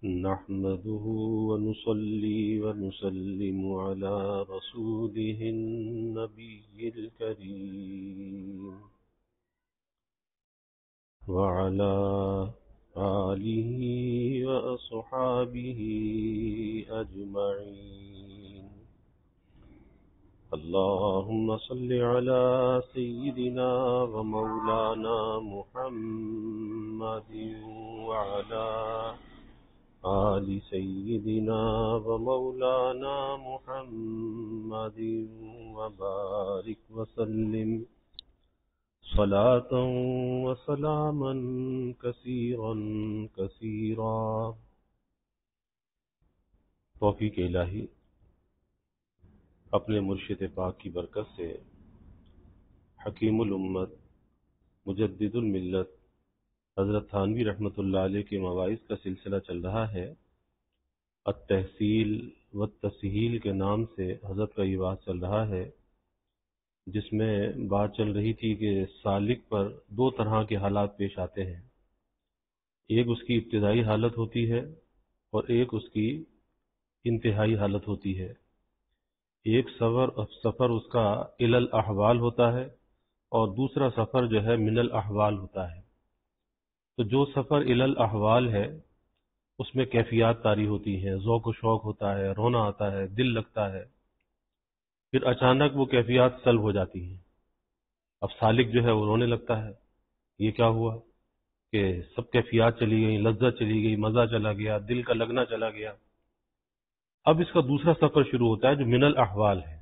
نحمده ونصلي ونسلم على رسوله النبي الكريم وعلى آله وأصحابه أجمعين. اللهم صل على سيدنا ومولانا محمد وعلى آل سيدنا ومولانا محمد وبارك وسلم صلاة وسلاما كثيرا كثيرا. توفیق الہی اپنے مرشد پاک کی برکت سے حکیم الامت مجدد الملت حضرت تھانوی رحمۃ اللہ علیہ کے مواعظ کا سلسلہ چل رہا ہے. التحصیل والتسہیل کے نام سے حضرت کا یہ بات چل رہا ہے، جس میں بات چل رہی تھی کہ سالک پر دو طرح کے حالات پیش آتے ہیں. ایک اس کی ابتدائی حالت ہوتی ہے اور ایک اس کی انتہائی حالت ہوتی ہے. ایک سفر اس کا الی الاحوال ہوتا ہے اور دوسرا سفر جو ہے من الاحوال ہوتا ہے. تو جو سفر الی الاحوال ہے اس میں کیفیات طاری ہوتی ہیں، ذوق و شوق ہوتا ہے، رونا آتا ہے، دل لگتا ہے. پھر اچانک وہ کیفیات سلب ہو جاتی ہیں. اب سالک جو ہے وہ رونے لگتا ہے. یہ کیا ہوا کہ سب کیفیات چلی گئی، لذت چلی گئی، مزہ چلا گیا، دل کا لگنا چلا گیا. اب اس کا دوسرا سفر شروع ہوتا ہے جو من الاحوال ہے.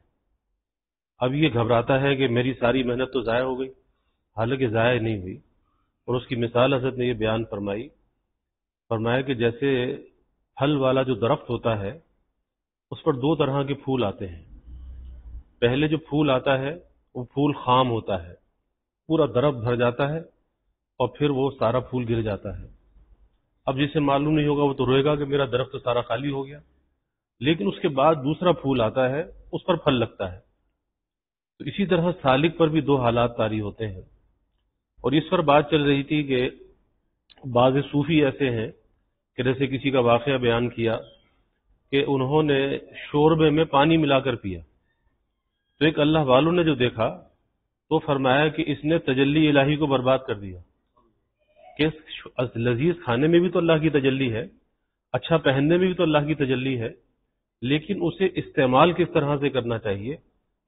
اب یہ گھبراتا ہے کہ میری ساری محنت تو ضائع ہو گئی، حالانکہ ضائع نہیں ہوئی. اور اس کی مثال حضرت نے یہ بیان فرمایا کہ جیسے پھل والا جو درخت ہوتا ہے اس پر دو طرح کے پھول آتے ہیں. پہلے جو پھول آتا ہے وہ پھول خام ہوتا ہے، پورا درخت بھر جاتا ہے اور پھر وہ سارا پھول گر جاتا ہے. اب جسے معلوم نہیں ہوگا وہ تو روئے گا کہ میرا درخت تو سارا خالی ہو گیا. لیکن اس کے بعد دوسرا پھول آتا ہے، اس پر پھل لگتا ہے. تو اسی طرح سالک پر بھی دو حالات طاری ہوتے ہیں. اور اس پر بات چل رہی تھی کہ بعض صوفی ایسے ہیں کہ جیسے کسی کا واقعہ بیان کیا کہ انہوں نے شوربے میں پانی ملا کر پیا. تو ایک اللہ والوں نے جو دیکھا تو فرمایا کہ اس نے تجلی الہی کو برباد کر دیا. کہ لذیذ کھانے میں بھی تو اللہ کی تجلی ہے، اچھا پہننے میں بھی تو اللہ کی تجلی ہے، لیکن اسے استعمال کس طرح سے کرنا چاہیے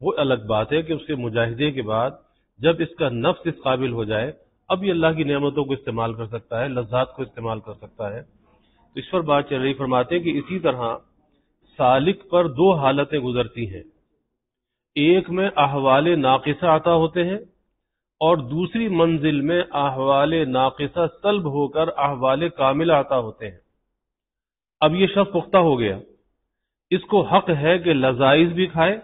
وہ الگ بات ہے کہ اس کے مجاہدے کے بعد جب اس کا نفس اس قابل ہو جائے اب یہ اللہ کی نعمتوں کو استعمال کر سکتا ہے، لذات کو استعمال کر سکتا ہے. تو اس پر بات چل رہی، فرماتے ہیں کہ اسی طرح سالک پر دو حالتیں گزرتی ہیں. ایک میں احوال ناقصہ عطا ہوتے ہیں اور دوسری منزل میں احوال ناقصہ سلب ہو کر احوال کاملہ عطا ہوتے ہیں. اب یہ شخص پختہ ہو گیا، اس کو حق ہے کہ لذائذ بھی کھائے،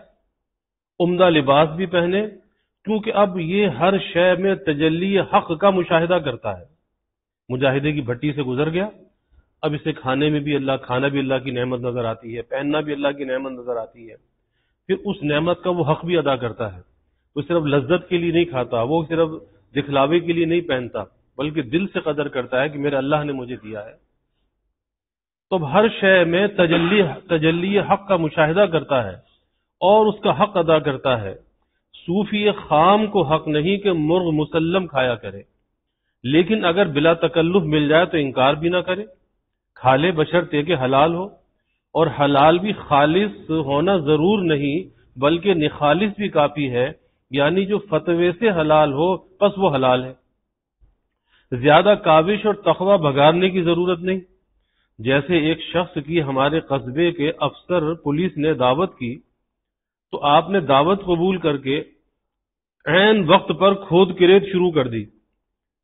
عمدہ لباس بھی پہنے، کیونکہ اب یہ ہر شے میں تجلی حق کا مشاہدہ کرتا ہے. مجاہدے کی بھٹی سے گزر گیا، اب اسے کھانے میں بھی کھانا بھی اللہ کی نعمت نظر آتی ہے، پہننا بھی اللہ کی نعمت نظر آتی ہے. پھر اس نعمت کا وہ حق بھی ادا کرتا ہے. وہ صرف لذت کے لیے نہیں کھاتا، وہ صرف دکھلاوے کے لیے نہیں پہنتا، بلکہ دل سے قدر کرتا ہے کہ میرے اللہ نے مجھے دیا ہے. تو اب ہر شے میں تجلی حق کا مشاہدہ کرتا ہے اور اس کا حق ادا کرتا ہے. صوفی خام کو حق نہیں کہ مرغ مسلم کھایا کرے، لیکن اگر بلا تکلف مل جائے تو انکار بھی نہ کرے، کھا لے بشرطے کہ حلال ہو. اور حلال بھی خالص ہونا ضرور نہیں بلکہ نخالص بھی کافی ہے، یعنی جو فتوے سے حلال ہو بس وہ حلال ہے. زیادہ کاوش اور تقوی بگارنے کی ضرورت نہیں. جیسے ایک شخص کی ہمارے قصبے کے افسر پولیس نے دعوت کی تو آپ نے دعوت قبول کر کے عین وقت پر کھود کریت شروع کر دی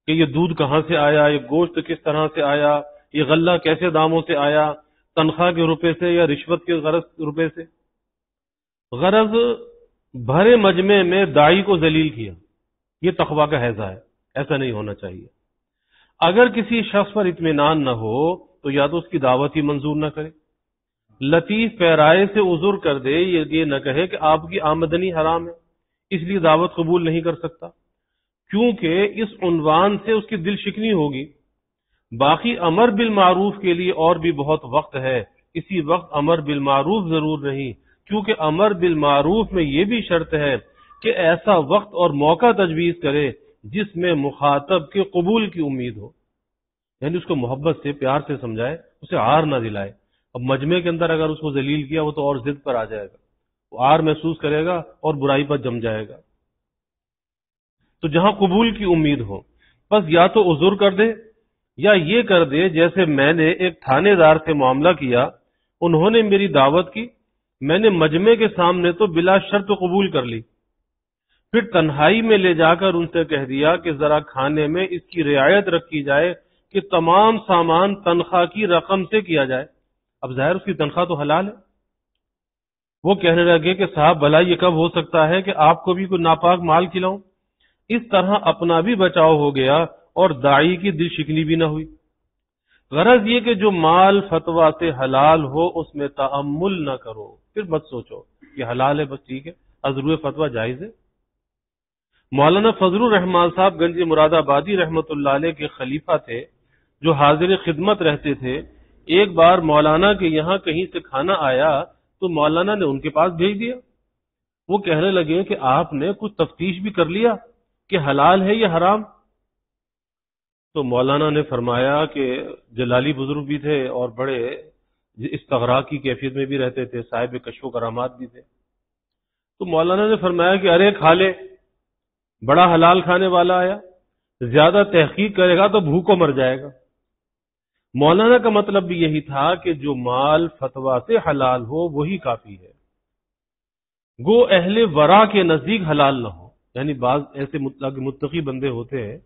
کہ یہ دودھ کہاں سے آیا، یہ گوشت کس طرح سے آیا، یہ غلہ کیسے داموں سے آیا، تنخواہ کے روپے سے یا رشوت کے روپے سے. غرض بھرے مجمع میں داعی کو ذلیل کیا. یہ تقویٰ کا حیضہ ہے، ایسا نہیں ہونا چاہیے. اگر کسی شخص پر اطمینان نہ ہو تو یا تو اس کی دعوت ہی منظور نہ کرے، لطیف پیرائے سے عذر کر دے، یہ نہ کہے کہ آپ کی آمدنی حرام ہے اس لیے دعوت قبول نہیں کر سکتا، کیونکہ اس عنوان سے اس کی دل شکنی ہوگی. باقی امر بالمعروف کے لیے اور بھی بہت وقت ہے، اسی وقت امر بالمعروف ضرور نہیں، کیونکہ امر بالمعروف میں یہ بھی شرط ہے کہ ایسا وقت اور موقع تجویز کرے جس میں مخاطب کے قبول کی امید ہو، یعنی اس کو محبت سے پیار سے سمجھائے، اسے عار نہ دلائے۔ اب مجمع کے اندر اگر اس کو ذلیل کیا وہ تو اور ضد پر آ جائے گا، وہ عار محسوس کرے گا اور برائی پر جم جائے گا۔ تو جہاں قبول کی امید ہو، بس یا تو عذر کر دے یا یہ کر دے جیسے میں نے ایک تھانے دار سے معاملہ کیا، انہوں نے میری دعوت کی، میں نے مجمع کے سامنے تو بلا شرط قبول کر لی، پھر تنہائی میں لے جا کر ان سے کہہ دیا کہ ذرا کھانے میں اس کی رعایت رکھی جائے کہ تمام سامان تنخواہ کی رقم سے کیا جائے۔ اب ظاہر اس کی تنخواہ تو حلال ہے۔ وہ کہنے لگے کہ صاحب بھلا یہ کب ہو سکتا ہے کہ آپ کو بھی کوئی ناپاک مال کھلاؤں؟ اس طرح اپنا بھی بچاؤ ہو گیا اور داعی کی دل شکنی بھی نہ ہوئی۔ غرض یہ کہ جو مال فتویٰ سے حلال ہو اس میں تأمل نہ کرو، پھر مت سوچو یہ حلال ہے بس ٹھیک ہے، ازرو فتویٰ جائز ہے۔ مولانا فضل الرحمان صاحب گنج مراد آبادی رحمۃ اللہ علیہ کے خلیفہ تھے جو حاضر خدمت رہتے تھے۔ ایک بار مولانا کے یہاں کہیں سے کھانا آیا تو مولانا نے ان کے پاس بھیج دیا۔ وہ کہنے لگے کہ آپ نے کچھ تفتیش بھی کر لیا کہ حلال ہے یا حرام؟ تو مولانا نے فرمایا کہ جلالی بزرگ بھی تھے اور بڑے استغراق کی کیفیت میں بھی رہتے تھے، صاحب کشف و کرامات بھی تھے۔ تو مولانا نے فرمایا کہ ارے کھا لے، بڑا حلال کھانے والا آیا، زیادہ تحقیق کرے گا تو بھوکوں مر جائے گا۔ مولانا کا مطلب بھی یہی تھا کہ جو مال فتویٰ سے حلال ہو وہی کافی ہے، گو اہل ورا کے نزدیک حلال نہ ہو۔ یعنی بعض ایسے متقی بندے ہوتے ہیں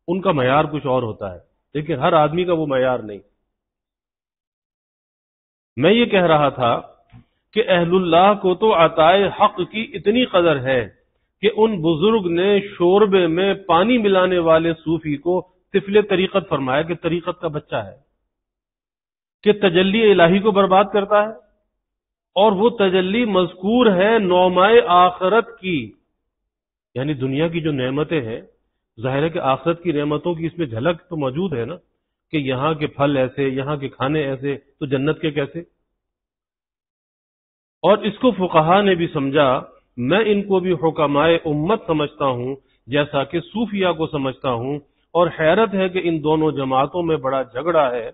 ان کا معیار کچھ اور ہوتا ہے، لیکن ہر آدمی کا وہ معیار نہیں۔ میں یہ کہہ رہا تھا کہ اہل اللہ کو تو عطائے حق کی اتنی قدر ہے کہ ان بزرگ نے شوربے میں پانی ملانے والے صوفی کو طفل طریقت فرمایا کہ طریقت کا بچہ ہے، کہ تجلی الہی کو برباد کرتا ہے، اور وہ تجلی مذکور ہے نعمائے آخرت کی، یعنی دنیا کی جو نعمتیں ہیں، ظاہر ہے کہ آخرت کی نعمتوں کی اس میں جھلک تو موجود ہے نا، کہ یہاں کے پھل ایسے، یہاں کے کھانے ایسے، تو جنت کے کیسے؟ اور اس کو فقہا نے بھی سمجھا۔ میں ان کو بھی حکمائے امت سمجھتا ہوں جیسا کہ صوفیہ کو سمجھتا ہوں، اور حیرت ہے کہ ان دونوں جماعتوں میں بڑا جھگڑا ہے،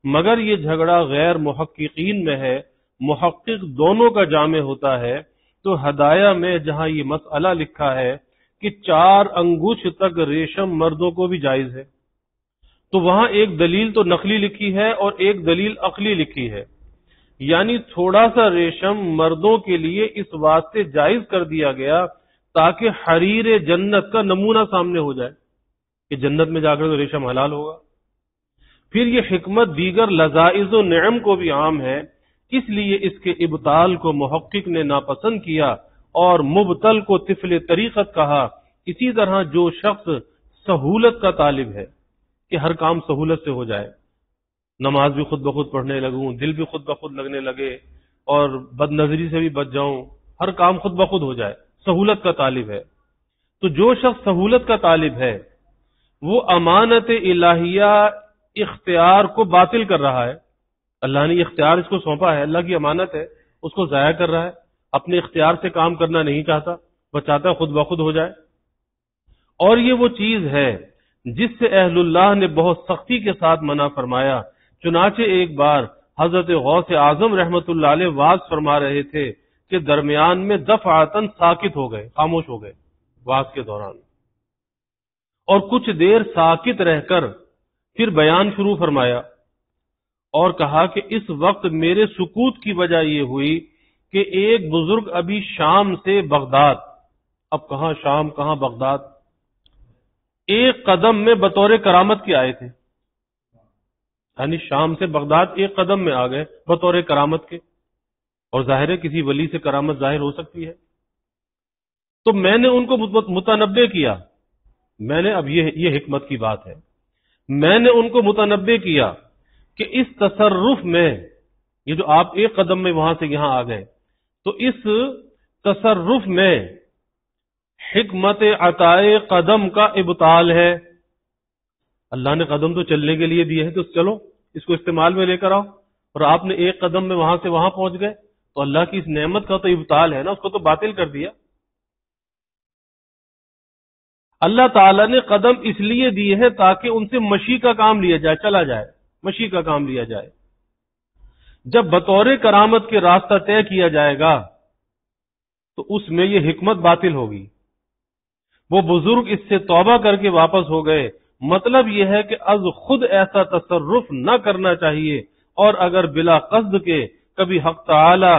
مگر یہ جھگڑا غیر محققین میں ہے، محقق دونوں کا جامع ہوتا ہے۔ تو ہدایہ میں جہاں یہ مسئلہ لکھا ہے کہ 4 انگوش تک ریشم مردوں کو بھی جائز ہے، تو وہاں ایک دلیل تو نقلی لکھی ہے اور ایک دلیل عقلی لکھی ہے، یعنی تھوڑا سا ریشم مردوں کے لیے اس واسطے جائز کر دیا گیا تاکہ حریر جنت کا نمونہ سامنے ہو جائے کہ جنت میں جا کر تو ریشم حلال ہوگا۔ پھر یہ حکمت دیگر لذائذ و نعم کو بھی عام ہے، اس لیے اس کے ابطال کو محقق نے ناپسند کیا اور مبتل کو طفل طریقت کہا۔ اسی طرح جو شخص سہولت کا طالب ہے کہ ہر کام سہولت سے ہو جائے، نماز بھی خود بخود پڑھنے لگوں، دل بھی خود بخود لگنے لگے، اور بد نظری سے بھی بچ جاؤں، ہر کام خود بخود ہو جائے، سہولت کا طالب ہے، تو جو شخص سہولت کا طالب ہے وہ امانت الہیہ اختیار کو باطل کر رہا ہے۔ اللہ نے یہ اختیار اس کو سونپا ہے، اللہ کی امانت ہے، اس کو ضائع کر رہا ہے، اپنے اختیار سے کام کرنا نہیں چاہتا، وہ چاہتا ہے خود بخود ہو جائے۔ اور یہ وہ چیز ہے جس سے اہل اللہ نے بہت سختی کے ساتھ منع فرمایا۔ چنانچہ ایک بار حضرت غوث اعظم رحمت اللہ علیہ واعظ فرما رہے تھے کہ درمیان میں دفعتاً ساکت ہو گئے، خاموش ہو گئے واعظ کے دوران، اور کچھ دیر ساکت رہ کر پھر بیان شروع فرمایا اور کہا کہ اس وقت میرے سکوت کی وجہ یہ ہوئی کہ ایک بزرگ ابھی شام سے بغداد، اب کہاں شام کہاں بغداد، ایک قدم میں بطور کرامت کے آئے تھے، یعنی شام سے بغداد ایک قدم میں آ گئے بطور کرامت کے، اور ظاہر ہے کسی ولی سے کرامت ظاہر ہو سکتی ہے۔ تو میں نے ان کو متنبع کیا، میں نے اب یہ حکمت کی بات ہے، میں نے ان کو متنبع کیا کہ اس تصرف میں، یہ جو آپ ایک قدم میں وہاں سے یہاں آ گئے، تو اس تصرف میں حکمت عطائے قدم کا ابطال ہے، اللہ نے قدم تو چلنے کے لیے دیے ہیں، تو چلو اس کو استعمال میں لے کر آؤ، اور آپ نے ایک قدم میں وہاں سے وہاں پہنچ گئے، تو اللہ کی اس نعمت کا تو ابطال ہے نا، اس کو تو باطل کر دیا۔ اللہ تعالیٰ نے قدم اس لیے دیے ہیں تاکہ ان سے مشی کا کام لیا جائے، چلا جائے، مشی کا کام لیا جائے۔ جب بطور کرامت کے راستہ طے کیا جائے گا تو اس میں یہ حکمت باطل ہوگی۔ وہ بزرگ اس سے توبہ کر کے واپس ہو گئے۔ مطلب یہ ہے کہ از خود ایسا تصرف نہ کرنا چاہیے، اور اگر بلا قصد کے کبھی حق تعالی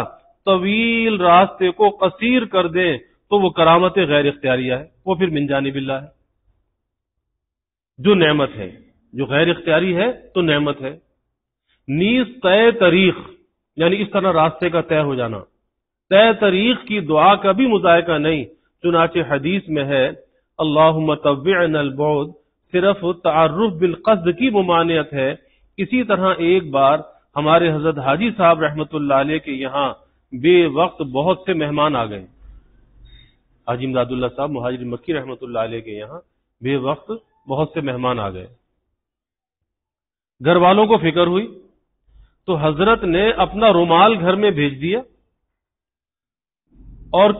طویل راستے کو قصیر کر دے تو وہ کرامت غیر اختیاریہ ہے، وہ پھر من جانب اللہ ہے۔ جو نعمت ہے، جو غیر اختیاری ہے تو نعمت ہے۔ نیز طے طریق، یعنی اس طرح راستے کا طے ہو جانا، طے طریق کی دعا کا بھی مذائقہ نہیں۔ چنانچہ حدیث میں ہے اللہم طوعنا البعد، صرف تعرف بالقصد کی ممانعت ہے۔ اسی طرح ایک بار ہمارے حضرت حاجی صاحب رحمت اللہ علیہ کے یہاں بے وقت بہت سے مہمان آ گئے۔ حاجی امداد اللہ صاحب مہاجر مکی رحمت اللہ علیہ کے یہاں بے وقت بہت سے مہمان آ گئے۔ گھر والوں کو فکر ہوئی تو حضرت نے اپنا رومال گھر میں بھیج دیا اور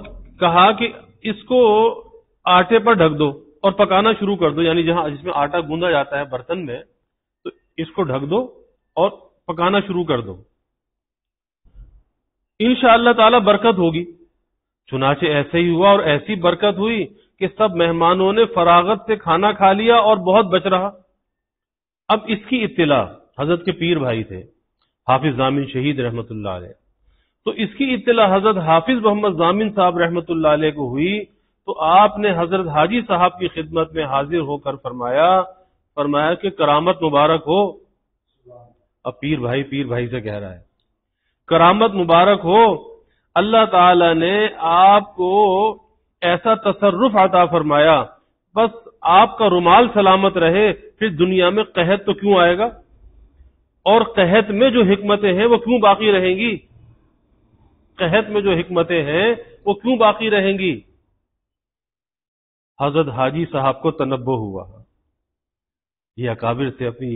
کہا کہ اس کو آٹے پر ڈھک دو اور پکانا شروع کر دو، یعنی جس میں آٹا گوندا جاتا ہے برتن میں، تو اس کو ڈھک دو اور پکانا شروع کر دو، انشاءاللہ تعالی برکت ہوگی۔ چنانچہ ایسے ہی ہوا، اور ایسی برکت ہوئی کہ سب مہمانوں نے فراغت سے کھانا کھا لیا اور بہت بچ رہا۔ اب اس کی اطلاع حضرت کے پیر بھائی تھے حافظ ضامن شہید رحمت اللہ علیہ، تو اس کی اطلاع حضرت حافظ محمد ضامن صاحب رحمت اللہ علیہ کو ہوئی، تو آپ نے حضرت حاجی صاحب کی خدمت میں حاضر ہو کر فرمایا کہ کرامت مبارک ہو۔ اب پیر بھائی سے کہہ رہا ہے کرامت مبارک ہو، اللہ تعالی نے آپ کو ایسا تصرف عطا فرمایا، بس آپ کا رومال سلامت رہے، پھر دنیا میں قحط تو کیوں آئے گا، اور قحط میں جو حکمتیں ہیں وہ کیوں باقی رہیں گی، قحط میں جو حکمتیں ہیں وہ کیوں باقی رہیں گی۔ حضرت حاجی صاحب کو تنبہ ہوا، یہ اکابر سے اپنی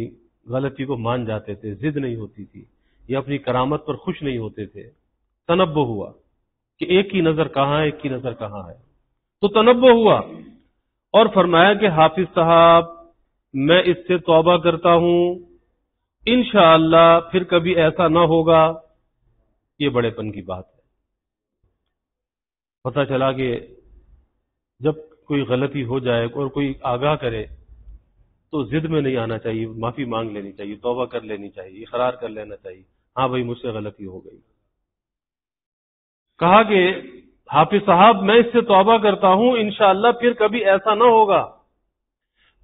غلطی کو مان جاتے تھے، ضد نہیں ہوتی تھی، یہ اپنی کرامت پر خوش نہیں ہوتے تھے۔ تنبہ ہوا کہ ایک کی نظر کہاں ہے، ایک کی نظر کہاں ہے، تو تنبہ ہوا اور فرمایا کہ حافظ صاحب میں اس سے توبہ کرتا ہوں، انشاءاللہ پھر کبھی ایسا نہ ہوگا۔ یہ بڑے پن کی بات ہے۔ پتہ چلا کہ جب کوئی غلطی ہو جائے اور کوئی آگاہ کرے تو ضد میں نہیں آنا چاہیے، معافی مانگ لینی چاہیے، توبہ کر لینی چاہیے، اقرار کر لینا چاہیے، ہاں بھائی مجھ سے غلطی ہو گئی۔ کہا کہ حافظ صاحب میں اس سے توبہ کرتا ہوں، انشاءاللہ پھر کبھی ایسا نہ ہوگا۔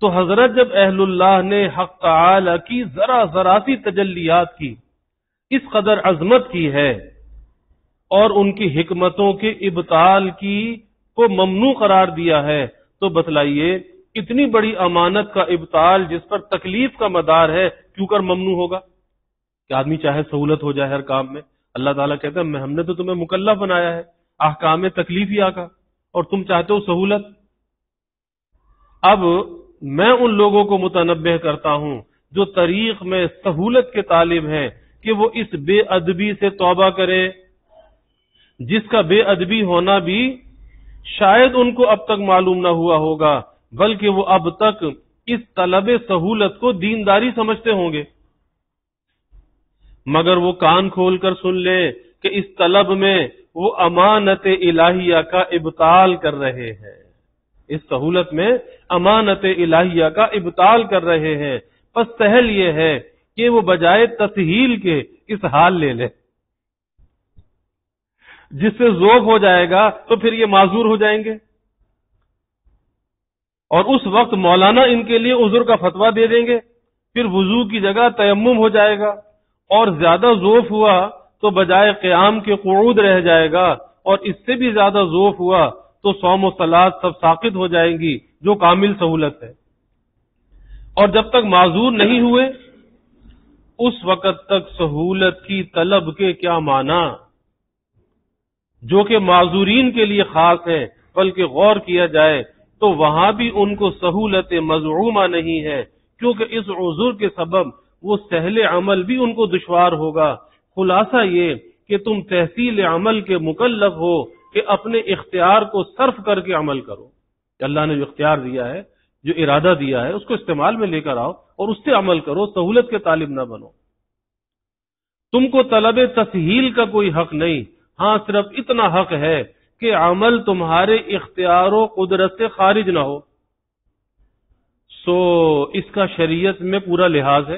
تو حضرت جب اہل اللہ نے حق تعالی کی ذرا سی تجلیات کی، اس قدر عظمت کی ہے اور ان کی حکمتوں کے ابطال کی کو ممنوع قرار دیا ہے، تو بتلائیے اتنی بڑی امانت کا ابطال جس پر تکلیف کا مدار ہے کیوں کر ممنوع ہوگا؟ کہ آدمی چاہے سہولت ہو جائے ہر کام میں، اللہ تعالیٰ کہتا ہے ہم نے تو تمہیں مکلف بنایا ہے احکام تکلیفیہ کا، اور تم چاہتے ہو سہولت۔ اب میں ان لوگوں کو متنبہ کرتا ہوں جو طریق میں سہولت کے طالب ہیں کہ وہ اس بے ادبی سے توبہ کرے، جس کا بے ادبی ہونا بھی شاید ان کو اب تک معلوم نہ ہوا ہوگا، بلکہ وہ اب تک اس طلب سہولت کو دینداری سمجھتے ہوں گے، مگر وہ کان کھول کر سن لے کہ اس طلب میں وہ امانت الہیہ کا ابطال کر رہے ہیں، اس سہولت میں امانت الہیہ کا ابطال کر رہے ہیں۔ پس سہل یہ ہے کہ وہ بجائے تسہیل کے اس حال لے لے، جس سے ذوق ہو جائے گا تو پھر یہ معذور ہو جائیں گے، اور اس وقت مولانا ان کے لیے عذر کا فتویٰ دے دیں گے، پھر وضو کی جگہ تیمم ہو جائے گا، اور زیادہ ذوف ہوا تو بجائے قیام کے قعود رہ جائے گا، اور اس سے بھی زیادہ ذوف ہوا تو صوم و صلات سب ساقط ہو جائیں گی، جو کامل سہولت ہے۔ اور جب تک معذور نہیں ہوئے اس وقت تک سہولت کی طلب کے کیا معنی، جو کہ معذورین کے لیے خاص ہے، بلکہ غور کیا جائے تو وہاں بھی ان کو سہولت مزعومہ نہیں ہے، کیونکہ اس عذر کے سبب وہ سہل عمل بھی ان کو دشوار ہوگا۔ خلاصہ یہ کہ تم تحصیل عمل کے مکلف ہو کہ اپنے اختیار کو صرف کر کے عمل کرو۔ اللہ نے جو اختیار دیا ہے، جو ارادہ دیا ہے، اس کو استعمال میں لے کر آؤ اور اس سے عمل کرو، سہولت کے طالب نہ بنو۔ تم کو طلب تسہیل کا کوئی حق نہیں، ہاں صرف اتنا حق ہے کہ عمل تمہارے اختیار و قدرت سے خارج نہ ہو۔ اس کا شریعت میں پورا لحاظ ہے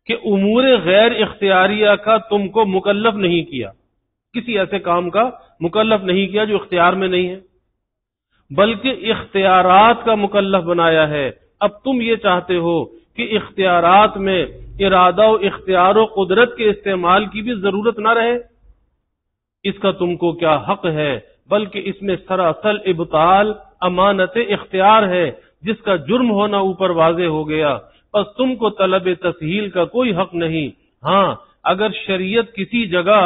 کہ امور غیر اختیاریہ کا تم کو مکلف نہیں کیا، کسی ایسے کام کا مکلف نہیں کیا جو اختیار میں نہیں ہے، بلکہ اختیارات کا مکلف بنایا ہے۔ اب تم یہ چاہتے ہو کہ اختیارات میں ارادہ و اختیار و قدرت کے استعمال کی بھی ضرورت نہ رہے، اس کا تم کو کیا حق ہے، بلکہ اس میں سراسر ابطال امانت اختیار ہے جس کا جرم ہونا اوپر واضح ہو گیا۔ پس تم کو طلب تسہیل کا کوئی حق نہیں، ہاں اگر شریعت کسی جگہ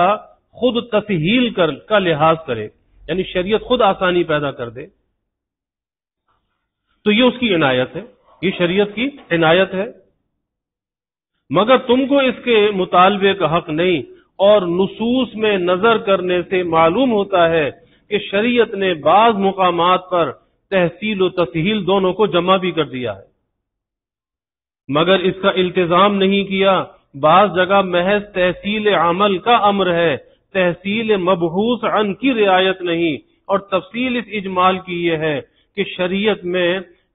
خود تسہیل کا لحاظ کرے، یعنی شریعت خود آسانی پیدا کر دے، تو یہ اس کی عنایت ہے، یہ شریعت کی عنایت ہے، مگر تم کو اس کے مطالبے کا حق نہیں۔ اور نصوص میں نظر کرنے سے معلوم ہوتا ہے کہ شریعت نے بعض مقامات پر تحصیل و تسہیل دونوں کو جمع بھی کر دیا ہے، مگر اس کا التزام نہیں کیا۔ بعض جگہ محض تحصیل عمل کا امر ہے، تحصیل مبحوث عن کی رعایت نہیں، اور تفصیل اس اجمال کی یہ ہے کہ شریعت میں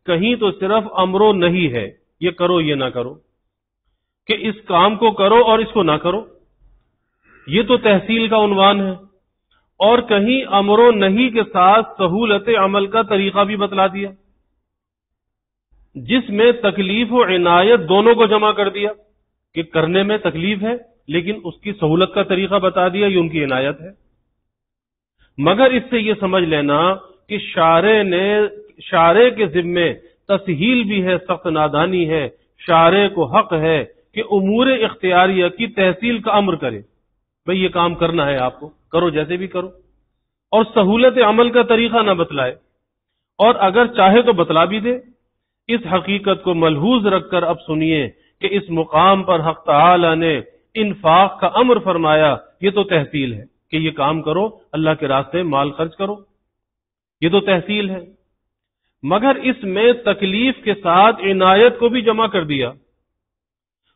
کہیں تو صرف امر و نہیں ہے، یہ کرو یہ نہ کرو، کہ اس کام کو کرو اور اس کو نہ کرو، یہ تو تحصیل کا عنوان ہے، اور کہیں امر و نہیں کے ساتھ سہولت عمل کا طریقہ بھی بتلا دیا، جس میں تکلیف و عنایت دونوں کو جمع کر دیا کہ کرنے میں تکلیف ہے لیکن اس کی سہولت کا طریقہ بتا دیا، یہ ان کی عنایت ہے۔ مگر اس سے یہ سمجھ لینا کہ شارع کے ذمے تسہیل بھی ہے، سخت نادانی ہے۔ شارع کو حق ہے کہ امور اختیاریہ کی تحصیل کا امر کرے، بھئی یہ کام کرنا ہے، آپ کو کرو، جیسے بھی کرو، اور سہولت عمل کا طریقہ نہ بتلائے، اور اگر چاہے تو بتلا بھی دے۔ اس حقیقت کو ملحوظ رکھ کر اب سنیے کہ اس مقام پر حق تعالی نے انفاق کا امر فرمایا، یہ تو تحصیل ہے کہ یہ کام کرو، اللہ کے راستے مال خرچ کرو، یہ تو تحصیل ہے، مگر اس میں تکلیف کے ساتھ عنایت کو بھی جمع کر دیا۔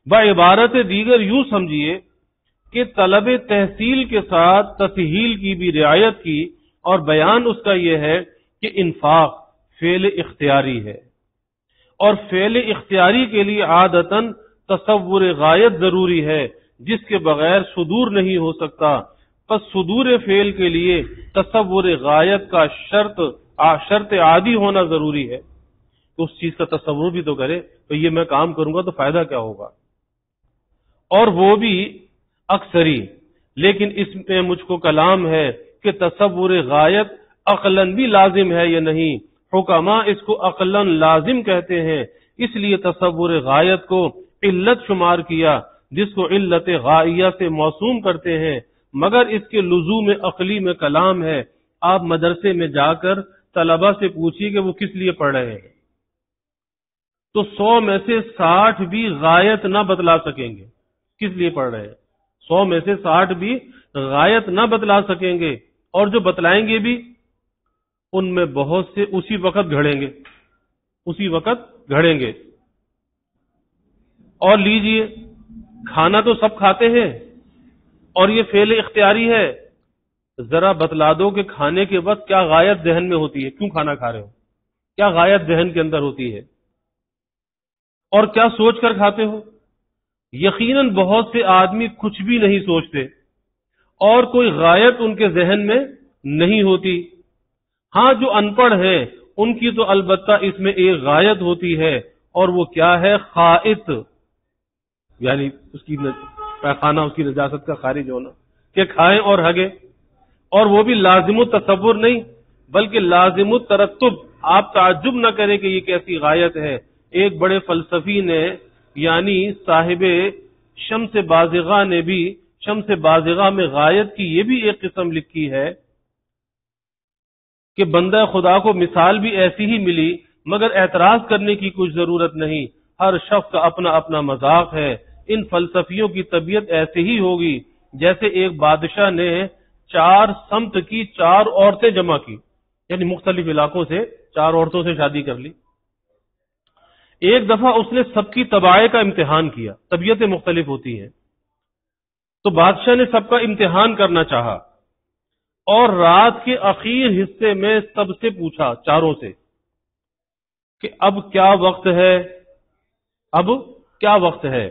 بعبارت دیگر یوں سمجھیے کہ طلب تحصیل کے ساتھ تسہیل کی بھی رعایت کی، اور بیان اس کا یہ ہے کہ انفاق فعل اختیاری ہے، اور فعل اختیاری کے لیے عادتاً تصور غایت ضروری ہے، جس کے بغیر صدور نہیں ہو سکتا۔ پس صدور فعل کے لیے تصور غایت کا شرط عادی ہونا ضروری ہے، تو اس چیز کا تصور بھی تو کرے، تو یہ میں کام کروں گا تو فائدہ کیا ہوگا، اور وہ بھی اکثری۔ لیکن اس میں مجھ کو کلام ہے کہ تصور غایت عقلاً بھی لازم ہے یا نہیں۔ حکماء اس کو عقلاً لازم کہتے ہیں، اس لیے تصور غایت کو علت شمار کیا، جس کو علت غائیہ سے موسوم کرتے ہیں، مگر اس کے لزوم عقلی میں کلام ہے۔ آپ مدرسے میں جا کر طلبہ سے پوچھیے کہ وہ کس لیے پڑھ رہے ہیں، تو 100 میں سے 60 بھی غایت نہ بتلا سکیں گے کس لیے پڑھ رہے ہیں، 100 میں سے 60 بھی غایت نہ بتلا سکیں گے، اور جو بتلائیں گے بھی ان میں بہت سے اسی وقت گھڑیں گے۔ اور لیجئے، کھانا تو سب کھاتے ہیں اور یہ فعل اختیاری ہے، ذرا بتلا دو کہ کھانے کے وقت کیا غایت ذہن میں ہوتی ہے، کیوں کھانا کھا رہے ہو، کیا غایت ذہن کے اندر ہوتی ہے، اور کیا سوچ کر کھاتے ہو۔ یقیناً بہت سے آدمی کچھ بھی نہیں سوچتے اور کوئی غایت ان کے ذہن میں نہیں ہوتی۔ ہاں جو ان پڑھ ہیں ان کی تو البتہ اس میں ایک غایت ہوتی ہے، اور وہ کیا ہے، خائط، یعنی اس کی پیخانہ، اس کی نجاست کا خارج ہونا، کہ کھائیں اور ہگیں، اور وہ بھی لازم التصور نہیں بلکہ لازم الترتب۔ آپ تعجب نہ کریں کہ یہ کیسی غایت ہے۔ ایک بڑے فلسفی نے، یعنی صاحب شمس بازغہ نے بھی شمس بازغہ میں غایت کی یہ بھی ایک قسم لکھی ہے کہ بندہ خدا کو مثال بھی ایسی ہی ملی، مگر اعتراض کرنے کی کچھ ضرورت نہیں۔ ہر شخص کا اپنا اپنا مذاق ہے. ان فلسفیوں کی طبیعت ایسے ہی ہوگی جیسے ایک بادشاہ نے 4 سمت کی 4 عورتیں جمع کی، یعنی مختلف علاقوں سے 4 عورتوں سے شادی کر لی. ایک دفعہ اس نے سب کی طباع کا امتحان کیا، طبیعتیں مختلف ہوتی ہیں، تو بادشاہ نے سب کا امتحان کرنا چاہا اور رات کے اخیر حصے میں سب سے پوچھا، چاروں سے، کہ اب کیا وقت ہے، اب کیا وقت ہے.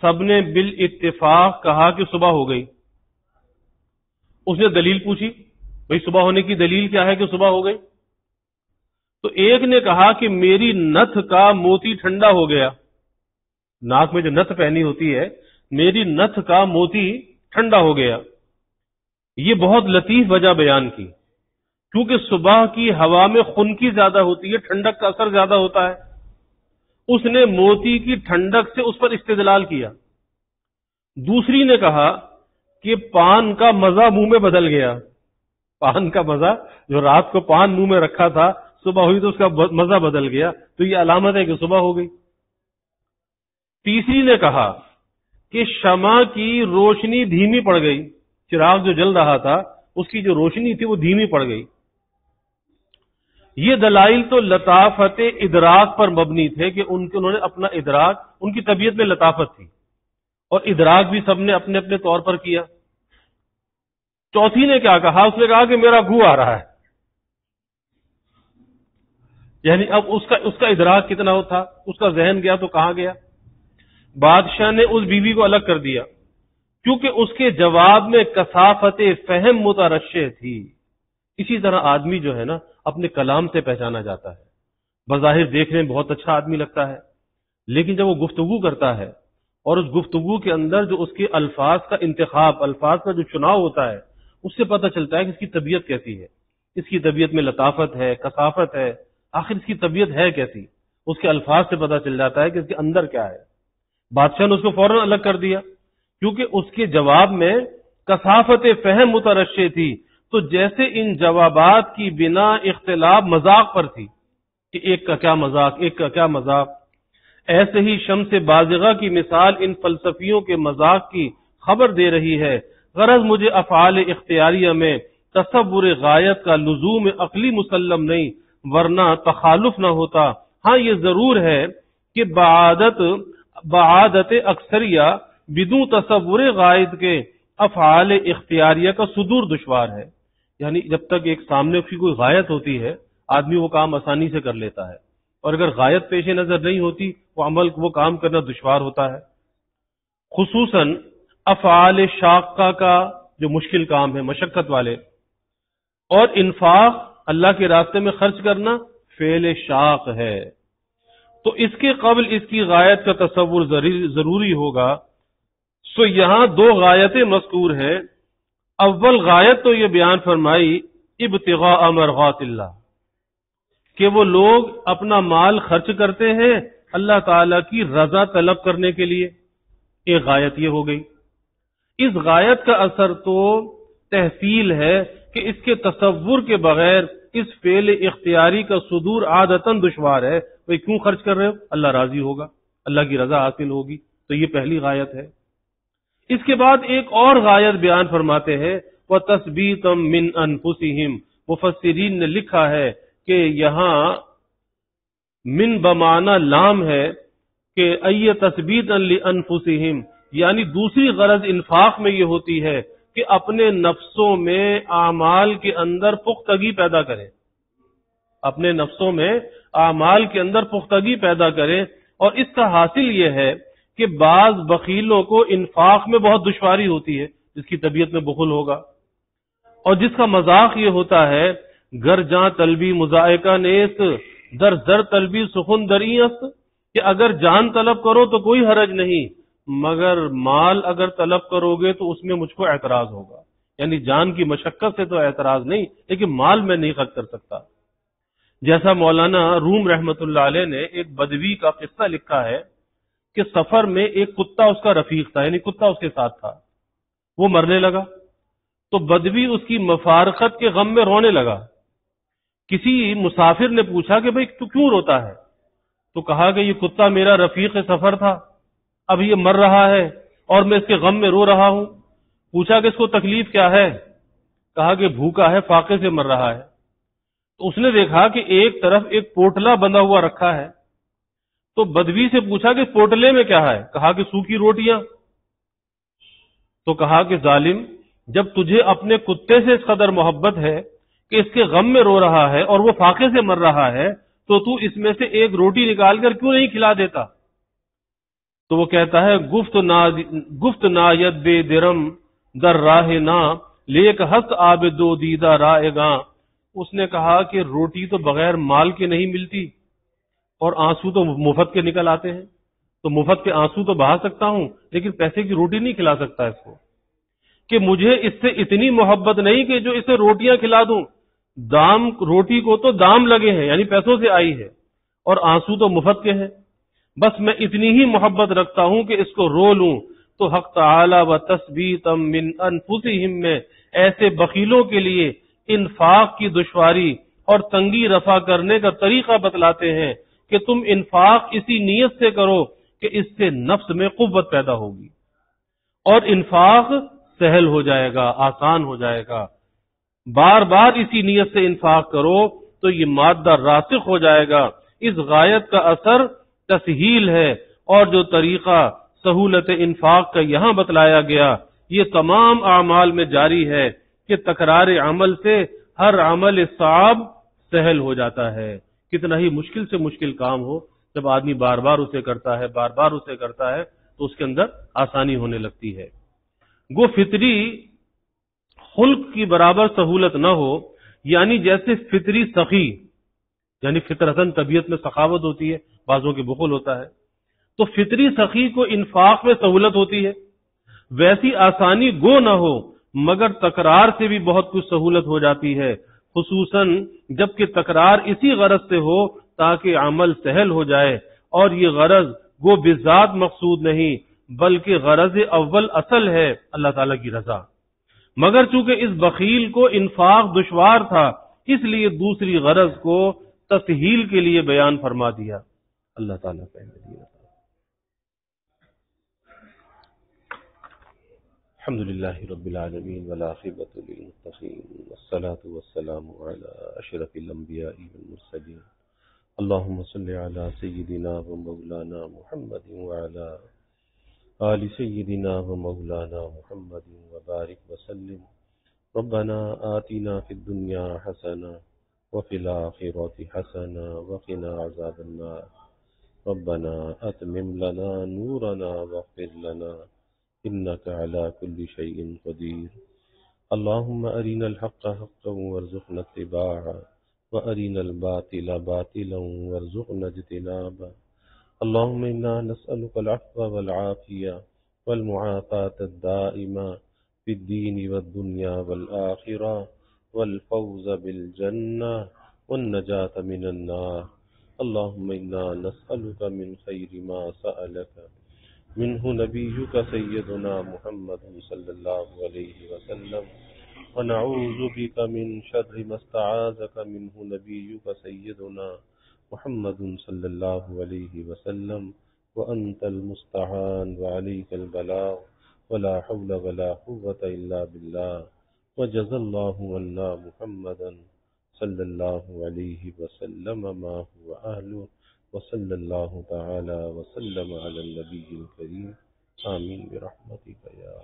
سب نے بالاتفاق کہا کہ صبح ہو گئی. اس نے دلیل پوچھی، بھئی صبح ہونے کی دلیل کیا ہے کہ صبح ہو گئی؟ تو ایک نے کہا کہ میری نتھ کا موتی ٹھنڈا ہو گیا، ناک میں جو نتھ پہنی ہوتی ہے، میری نتھ کا موتی ٹھنڈا ہو گیا. یہ بہت لطیف وجہ بیان کی، کیونکہ صبح کی ہوا میں خنکی زیادہ ہوتی ہے، ٹھنڈک کا اثر زیادہ ہوتا ہے. اس نے موتی کی ٹھنڈک سے اس پر استدلال کیا. دوسری نے کہا کہ پان کا مزہ منہ میں بدل گیا، پان کا مزہ، جو رات کو پان منہ میں رکھا تھا صبح ہوئی تو اس کا مزہ بدل گیا، تو یہ علامت ہے کہ صبح ہو گئی. تیسری نے کہا کہ شمع کی روشنی دھیمی پڑ گئی، چراغ جو جل رہا تھا اس کی جو روشنی تھی وہ دھیمی پڑ گئی. یہ دلائل تو لطافت ادراک پر مبنی تھے کہ انہوں نے اپنا ادراک، ان کی طبیعت میں لطافت تھی اور ادراک بھی سب نے اپنے اپنے طور پر کیا. چوتھی نے کیا کہا؟ اس نے کہا کہ میرا گو آ رہا ہے، یعنی اب اس کا ادراک کتنا تھا، اس کا ذہن گیا تو کہاں گیا. بادشاہ نے اس بیوی کو الگ کر دیا کیونکہ اس کے جواب میں کثافت فہم مترشح تھی. اسی طرح آدمی جو ہے نا اپنے کلام سے پہچانا جاتا ہے. بظاہر دیکھنے میں بہت اچھا آدمی لگتا ہے، لیکن جب وہ گفتگو کرتا ہے اور اس گفتگو کے اندر جو اس کے الفاظ کا انتخاب، الفاظ کا جو چناؤ ہوتا ہے، اس سے پتہ چلتا ہے کہ اس کی طبیعت کیسی ہے، اس کی طبیعت میں لطافت ہے، کثافت ہے، آخر اس کی طبیعت ہے کیسی. اس کے الفاظ سے پتہ چل جاتا ہے کہ اس کے اندر کیا ہے. بادشاہ نے اس کو فوراً الگ کر دیا کیونکہ اس کے جواب میں کثافت فہم مترشح تھی. تو جیسے ان جوابات کی بنا اختلاف مذاق پر تھی کہ ایک کا کیا مذاق، ایک کا کیا مذاق، ایسے ہی شمس بازغہ کی مثال ان فلسفیوں کے مذاق کی خبر دے رہی ہے. غرض مجھے افعال اختیاریہ میں تصور غایت کا لزوم عقلی مسلم نہیں، ورنہ تخالف نہ ہوتا. ہاں یہ ضرور ہے کہ بعادت اکثریہ بدون تصور غائب کے افعال اختیاریہ کا صدور دشوار ہے. یعنی جب تک ایک سامنے کی کوئی غایت ہوتی ہے آدمی وہ کام آسانی سے کر لیتا ہے، اور اگر غایت پیش نظر نہیں ہوتی وہ کام کرنا دشوار ہوتا ہے. خصوصاً افعال شاقہ کا جو مشکل کام ہے، مشقت والے، اور انفاق اللہ کے راستے میں خرچ کرنا فعل شاق ہے. تو اس کے قبل اس کی غایت کا تصور ضروری ہوگا. سو یہاں 2 غایتیں مذکور ہیں. اول غایت تو یہ بیان فرمائی ابتغاء مرضات اللہ، کہ وہ لوگ اپنا مال خرچ کرتے ہیں اللہ تعالی کی رضا طلب کرنے کے لیے. ایک غایت یہ ہو گئی. اس غایت کا اثر تو تحصیل ہے کہ اس کے تصور کے بغیر اس فعل اختیاری کا صدور عادتاً دشوار ہے. بھئی کیوں خرچ کر رہے ہو؟ اللہ راضی ہوگا، اللہ کی رضا حاصل ہوگی. تو یہ پہلی غایت ہے. اس کے بعد ایک اور غایت بیان فرماتے ہیں، وَتَثْبِيتًا مِّنْ أَنفُسِهِمْ. مفسرین نے لکھا ہے کہ یہاں من بمعنی لام ہے کہ ای تثبیتا لانفسہم، یعنی دوسری غرض انفاق میں یہ ہوتی ہے کہ اپنے نفسوں میں اعمال کے اندر پختگی پیدا کریں، اپنے نفسوں میں اعمال کے اندر پختگی پیدا کریں. اور اس کا حاصل یہ ہے کہ بعض بخیلوں کو انفاق میں بہت دشواری ہوتی ہے، جس کی طبیعت میں بخل ہوگا، اور جس کا مذاق یہ ہوتا ہے گر جاں طلبی مذائقہ نیست در زر طلبی سخن دریست، کہ اگر جان طلب کرو تو کوئی حرج نہیں، مگر مال اگر طلب کرو گے تو اس میں مجھ کو اعتراض ہوگا. یعنی جان کی مشقت سے تو اعتراض نہیں، لیکن مال میں نہیں خرچ کر سکتا. جیسا مولانا روم رحمت اللہ علیہ نے ایک بدوی کا قصہ لکھا ہے کہ سفر میں ایک کتا اس کا رفیق تھا، یعنی کتا اس کے ساتھ تھا. وہ مرنے لگا تو بدوی اس کی مفارقت کے غم میں رونے لگا. کسی مسافر نے پوچھا کہ بھئی تو کیوں روتا ہے؟ تو کہا کہ یہ کتا میرا رفیق سفر تھا، اب یہ مر رہا ہے اور میں اس کے غم میں رو رہا ہوں۔ پوچھا کہ اس کو تکلیف کیا ہے؟ کہا کہ بھوکا ہے، فاقے سے مر رہا ہے۔ تو اس نے دیکھا کہ ایک طرف ایک پوٹلا بندھا ہوا رکھا ہے، تو بدوی سے پوچھا کہ پوٹلے میں کیا ہے؟ کہا کہ سوکھی روٹیاں۔ تو کہا کہ ظالم، جب تجھے اپنے کتے سے اس قدر محبت ہے کہ اس کے غم میں رو رہا ہے اور وہ فاقے سے مر رہا ہے، تو اس میں سے ایک روٹی نکال کر کیوں نہیں کھلا دیتا؟ تو وہ کہتا ہے گفت ناید بے درم در راہ نا لیک حق آب دو دیدہ رائے گاں۔ اس نے کہا کہ روٹی تو بغیر مال کے نہیں ملتی، اور آنسو تو مفت کے نکل آتے ہیں، تو مفت کے آنسو تو بہا سکتا ہوں لیکن پیسے کی روٹی نہیں کھلا سکتا اس کو، کہ مجھے اس سے اتنی محبت نہیں کہ جو اسے روٹیاں کھلا دوں۔ دام روٹی کو تو دام لگے ہیں، یعنی پیسوں سے آئی ہے، اور آنسو تو مفت کے ہیں، بس میں اتنی ہی محبت رکھتا ہوں کہ اس کو رو لوں۔ تو حق تعالی و تثبیتا من انفسہم میں ایسے بخیلوں کے لیے انفاق کی دشواری اور تنگی رفع کرنے کا طریقہ بتلاتے ہیں کہ تم انفاق اسی نیت سے کرو کہ اس سے نفس میں قوت پیدا ہوگی اور انفاق سہل ہو جائے گا، آسان ہو جائے گا۔ بار بار اسی نیت سے انفاق کرو تو یہ مادہ راسخ ہو جائے گا۔ اس غایت کا اثر تسہیل ہے، اور جو طریقہ سہولت انفاق کا یہاں بتلایا گیا یہ تمام اعمال میں جاری ہے کہ تکرار عمل سے ہر عمل صعب سہل ہو جاتا ہے۔ کتنا ہی مشکل سے مشکل کام ہو، جب آدمی بار بار اسے کرتا ہے، بار بار اسے کرتا ہے، تو اس کے اندر آسانی ہونے لگتی ہے۔ گو فطری خلق کی برابر سہولت نہ ہو، یعنی جیسے فطری سخی، یعنی فطرتاً طبیعت میں سخاوت ہوتی ہے، بعضوں کے بخل ہوتا ہے، تو فطری سخی کو انفاق میں سہولت ہوتی ہے، ویسی آسانی گو نہ ہو مگر تکرار سے بھی بہت کچھ سہولت ہو جاتی ہے، خصوصاً جب کہ تکرار اسی غرض سے ہو تاکہ عمل سہل ہو جائے، اور یہ غرض وہ بذات مقصود نہیں بلکہ غرض اول اصل ہے اللہ تعالیٰ کی رضا۔ مگر چونکہ اس بخیل کو انفاق دشوار تھا، اس لیے دوسری غرض کو تسہیل کے لیے بیان فرما دیا۔ اللہ تعالیٰ کا الحمد للہ رب العالمین والعاقبۃ للمتقین والصلاة والسلام علی اشرف الانبیاء والمرسلین اللہم صل علی سیدنا و مولانا محمد وعلی آل سیدنا و مولانا محمد وبارک وسلم ربنا آتنا فی الدنیا حسنہ وفی الآخرۃ حسنہ وقنا عذاب النار ربنا اتمم لنا نورنا واغفر لنا إنك على كل شيء قدير اللهم أرنا الحق حقا وارزقنا اتباعه وأرنا الباطل باطلا وارزقنا اجتنابه اللهم إنا نسألك العفو والعافية والمعافاة الدائمة في الدين والدنيا والآخرة والفوز بالجنة والنجاة من النار اللهم إنا نسألك من خير ما سألك منه نبيك سيدنا محمد صلى الله عليه وسلم ونعوذ بك من شر ما استعاذك منه نبيك سيدنا محمد صلى الله عليه وسلم وأنت المستعان وعليك البلاغ ولا حول ولا قوة إلا بالله وجزى الله عنا محمدا صلى الله عليه وسلم ما هو أهله وصلى الله تعالى وسلم على النبي الكريم آمين برحمتك يا